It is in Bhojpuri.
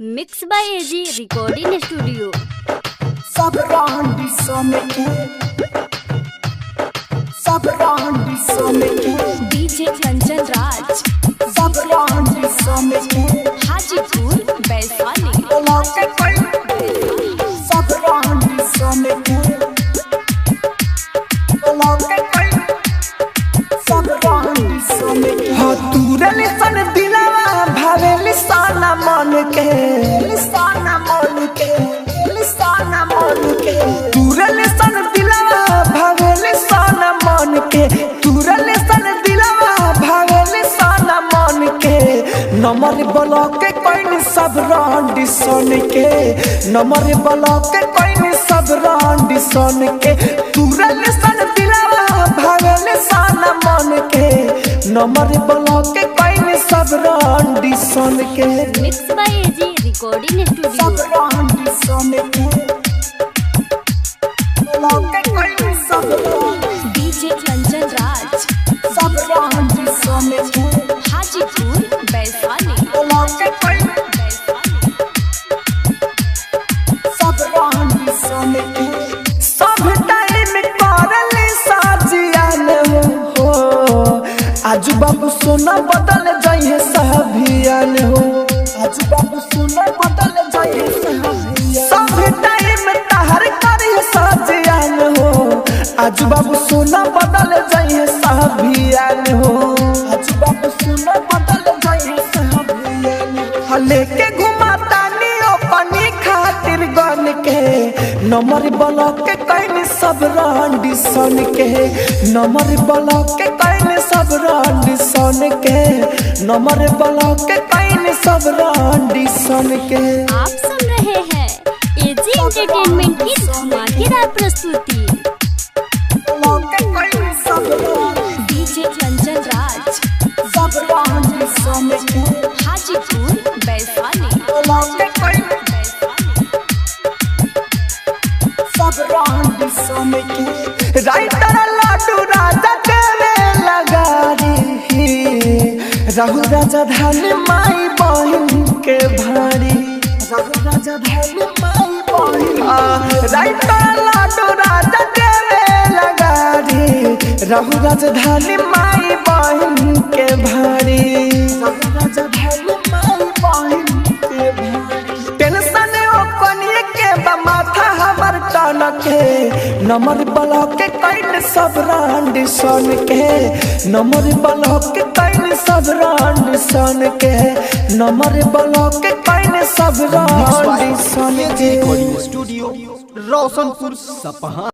Mix by AG recording studio. सब रांडी सोमेके सब रांडी सोमेके डीजे कंचन राज सब रांडी सोमेके हाजीपुर वैशाली। सब रांडी सोमेके सब रांडी सोमेके हो तुरल सन दिलवा भावेली साना मन के साना मन के साना मन के तुरल सन दिलवा भावेली साना मन के तुरल सन दिलवा भावेली साना मन के नंबर ब्लॉक के कोई सब रांडी सोन के नंबर ब्लॉक के कोई सब रांडी सोन के तुरल सन दिलवा भावेली साना मन के नंबर ब्लॉक के कोई सब रांडी सोन के mix by AG recording studio. सब रांडी सोन के ब्लॉक के कोई सब डीजे कंचन राज सब रांडी सोन के हाजीपुर वैशाली। ब्लॉक के कोई सब रांडी सोन के सब टाइम करले साजियान हो आजू बाबू सोना बदल जाइए सभियान हो आजू बाबू सोना बदल जाइए सभियान सब टाइम तहर करिए साजियान हो आजू बाबू सोना बदल जाइए सभियान हो आजू बाबू सोना बदल जाइए सभियान हो लेके घुमाता नियो पानी खातिर गन के नंबर ब्लॉक के कहीं सब रांडी सोन के नंबर ब्लॉक के कहीं सब रांडी सोन के नंबर ब्लॉक के कहीं सब रांडी सोन के आप सुन रहे हैं एजी एंटरटेनमेंट की धमाकेदार प्रस्तुति। ब्लॉक के कहीं सब डीजे कंचन राज सब रांडी सोन के हाजीपुर वैशाली। ब्लॉक के कहीं सब रांडी सोन के राइटर लाडू राजा चले लगा री राहुल राजा धान माई बहन के भारी राहुल राजा धान माई बहन राइटर लाडू राजा चले लगा री राहुल राजा धान माई बहन के भारी राहुल राजा धान माई बहन के भारी टेंशन ओ कोनिए के माथा हमर टन के नंबर ब्लॉक के कहीं सब रांडी सोन के नंबर ब्लॉक के कहीं सब रांडी सोन के नंबर ब्लॉक के कहीं सब रांडी सोन के स्टूडियो रोशनपुर सपहा।